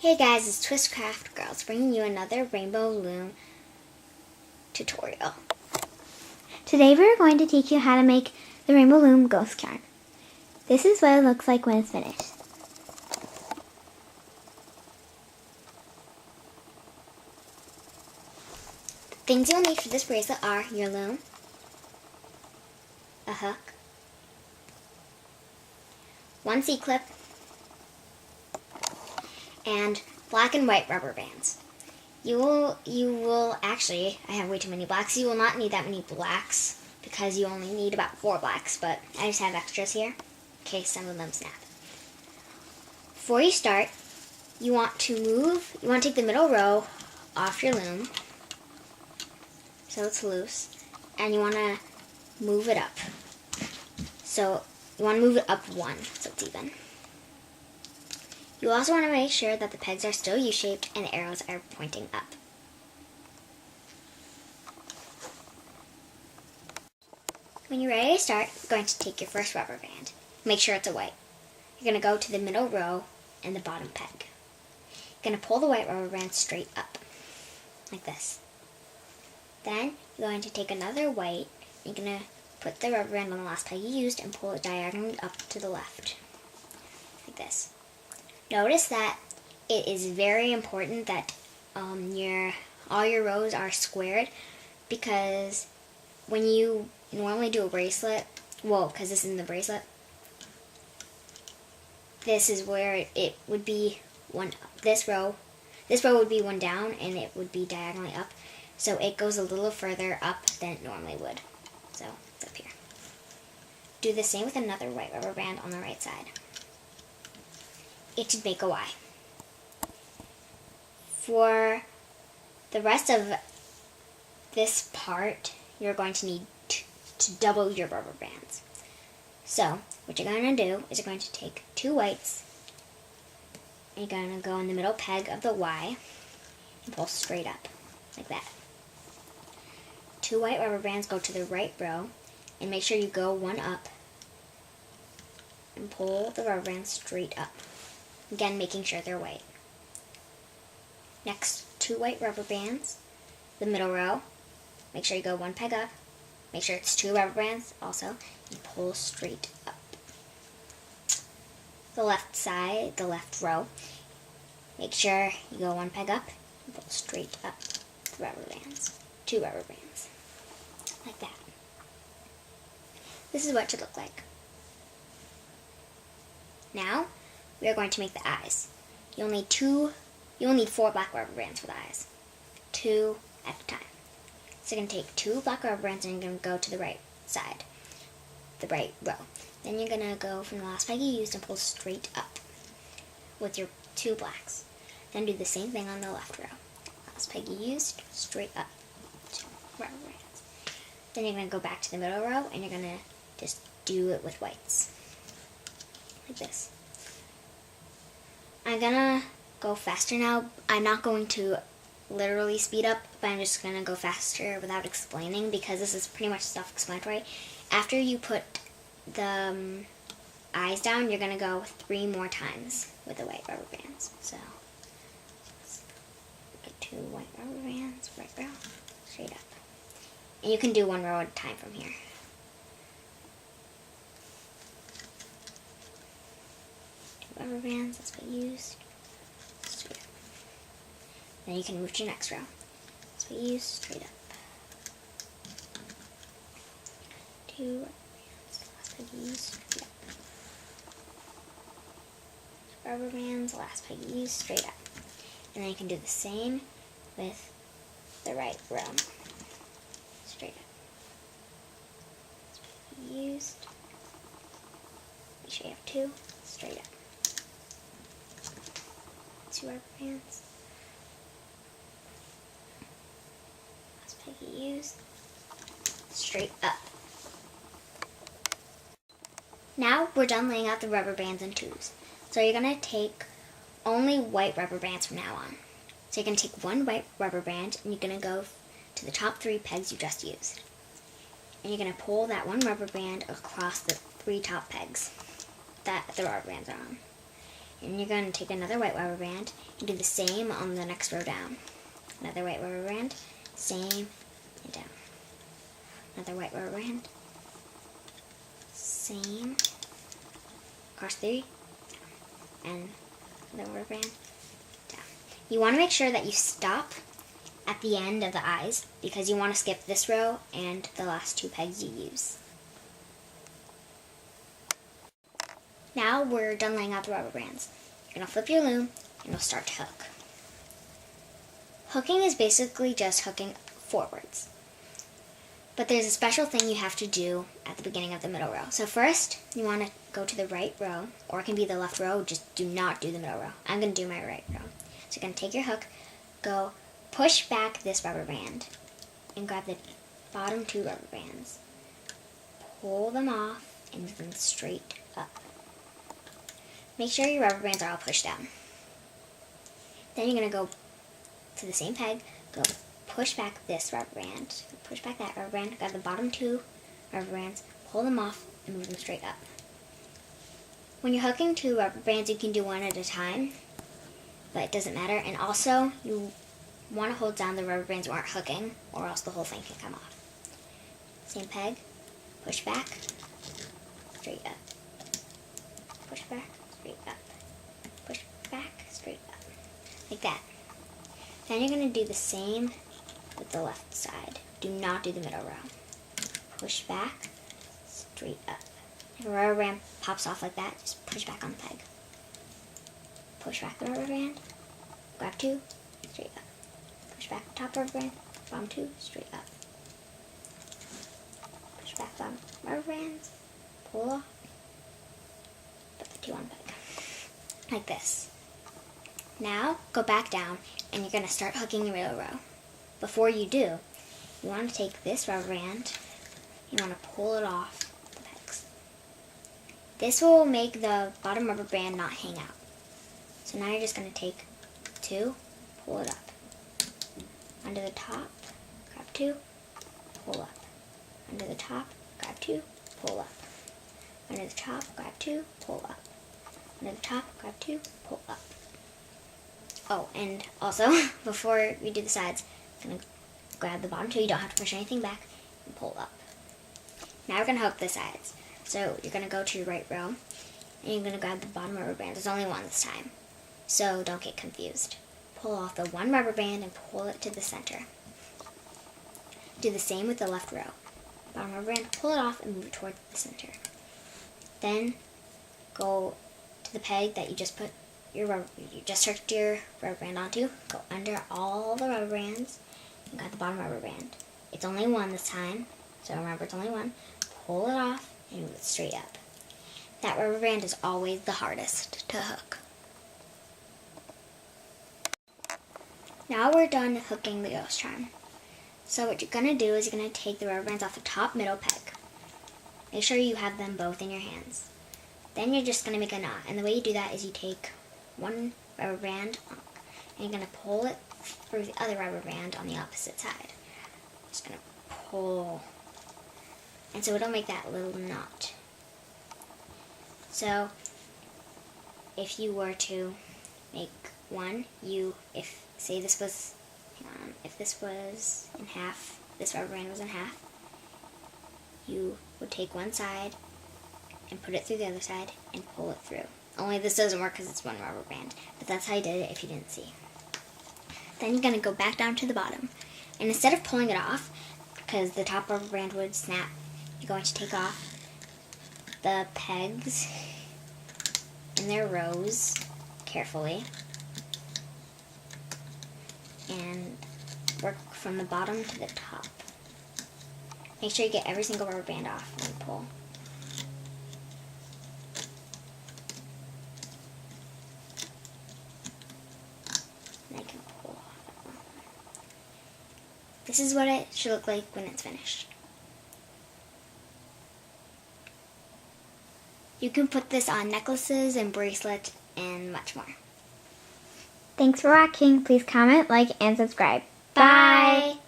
Hey guys, it's Twistcraft Girls bringing you another Rainbow Loom tutorial. Today we're going to teach you how to make the Rainbow Loom ghost yarn. This is what it looks like when it's finished. The things you'll need for this bracelet are your loom, a hook, one C-clip, and black and white rubber bands. You will actually, I have way too many blacks. You will not need that many blacks because you only need about 4 blacks, but I just have extras here in case some of them snap. Before you start, you want to take the middle row off your loom so it's loose, and you want to move it up. So you want to move it up 1 so it's even. You also want to make sure that the pegs are still U-shaped and the arrows are pointing up. When you're ready to start, you're going to take your first rubber band. Make sure it's a white. You're going to go to the middle row and the bottom peg. You're going to pull the white rubber band straight up, like this. Then you're going to take another white, and you're going to put the rubber band on the last peg you used and pull it diagonally up to the left, like this. Notice that it is very important that all your rows are squared, because when you normally do a bracelet, because this isn't the bracelet, this is where it would be this row would be one down and it would be diagonally up, so it goes a little further up than it normally would. So it's up here. Do the same with another white rubber band on the right side. It should make a Y. For the rest of this part, you're going to need to double your rubber bands. So, what you're going to do is you're going to take 2 whites, and you're going to go in the middle peg of the Y and pull straight up, like that. 2 white rubber bands, go to the right row, and make sure you go 1 up, and pull the rubber band straight up. Again, making sure they're white. Next, 2 white rubber bands, the middle row. Make sure you go 1 peg up. Make sure it's 2 rubber bands also, and pull straight up. The left side, the left row. Make sure you go 1 peg up and pull straight up the rubber bands. 2 rubber bands, like that. This is what it should look like. Now, we are going to make the eyes. You'll need 4 black rubber bands for the eyes. 2 at a time. So you're going to take 2 black rubber bands and you're going to go to the right side, the right row. Then you're going to go from the last peg you used and pull straight up with your 2 blacks. Then do the same thing on the left row. Last peg you used, straight up, 2 rubber bands. Then you're going to go back to the middle row and you're going to just do it with whites, like this. I'm gonna go faster now. I'm not going to literally speed up, but I'm just gonna go faster without explaining because this is pretty much self-explanatory. After you put the eyes down, you're gonna go 3 more times with the white rubber bands. So, get 2 white rubber bands, right row, straight up. And you can do 1 row at a time from here. Rubber bands, that's what you used. Straight up. Then you can move to your next row. That's what you used, straight up. 2 rubber bands, last peg you used, straight up. 2 rubber bands, last peg you used, straight up. And then you can do the same with the right row. Straight up. That's what you used. Make sure you have 2, straight up. 2 rubber bands. Last peg you used. Straight up. Now we're done laying out the rubber bands in 2s. So you're going to take only white rubber bands from now on. So you're going to take 1 white rubber band and you're going to go to the top 3 pegs you just used. And you're going to pull that 1 rubber band across the 3 top pegs that the rubber bands are on. And you're going to take another white rubber band and do the same on the next row down. Another white rubber band, same, and down. Another white rubber band, same, across 3, down. And another rubber band, down. You want to make sure that you stop at the end of the eyes because you want to skip this row and the last 2 pegs you use. Now we're done laying out the rubber bands. You're going to flip your loom and you'll start to hook. Hooking is basically just hooking forwards. But there's a special thing you have to do at the beginning of the middle row. So first, you want to go to the right row, or it can be the left row, just do not do the middle row. I'm going to do my right row. So you're going to take your hook, go push back this rubber band, and grab the bottom 2 rubber bands. Pull them off and move them straight up. Make sure your rubber bands are all pushed down. Then you're going to go to the same peg, go push back this rubber band, push back that rubber band, grab the bottom 2 rubber bands, pull them off, and move them straight up. When you're hooking 2 rubber bands, you can do one at a time, but it doesn't matter. And also, you want to hold down the rubber bands you aren't hooking, or else the whole thing can come off. Same peg, push back, straight up, push back, straight up, push back, straight up, like that. Then you're going to do the same with the left side. Do not do the middle row. Push back, straight up. If a rubber band pops off like that, just push back on the peg. Push back the rubber band, grab 2, straight up. Push back the top rubber band, bottom 2, straight up. Push back bottom rubber bands, pull off, put the 2 on the peg. Like this. Now, go back down, and you're going to start hooking the middle row. Before you do, you want to take this rubber band, you want to pull it off the pegs. This will make the bottom rubber band not hang out. So now you're just going to take 2, pull it up. Under the top, grab 2, pull up. Under the top, grab 2, pull up. Under the top, grab 2, pull up. Under the top, grab 2, pull up. Oh, and also, before we do the sides, I'm going to grab the bottom 2, you don't have to push anything back, and pull up. Now we're going to hook the sides. So you're going to go to your right row, and you're going to grab the bottom rubber band. There's only one this time, so don't get confused. Pull off the 1 rubber band and pull it to the center. Do the same with the left row. Bottom rubber band, pull it off and move it toward the center. Then go to the peg that you just hooked your rubber band onto, go under all the rubber bands, and grab the bottom rubber band. It's only 1 this time, so remember it's only 1. Pull it off and move it straight up. That rubber band is always the hardest to hook. Now we're done hooking the ghost charm. So what you're going to do is you're going to take the rubber bands off the top middle peg. Make sure you have them both in your hands. Then you're just going to make a knot, and the way you do that is you take 1 rubber band and you're going to pull it through the other rubber band on the opposite side. Just going to pull, and so it'll make that little knot. So if you were to make one, if this was in half, this rubber band was in half, you would take one side and put it through the other side and pull it through. Only this doesn't work because it's 1 rubber band, but that's how I did it if you didn't see. Then you're going to go back down to the bottom, and instead of pulling it off, because the top rubber band would snap, you're going to take off the pegs in their rows carefully and work from the bottom to the top. Make sure you get every single rubber band off when you pull. And I can pull off. This is what it should look like when it's finished. You can put this on necklaces and bracelets and much more. Thanks for watching. Please comment, like, and subscribe. Bye!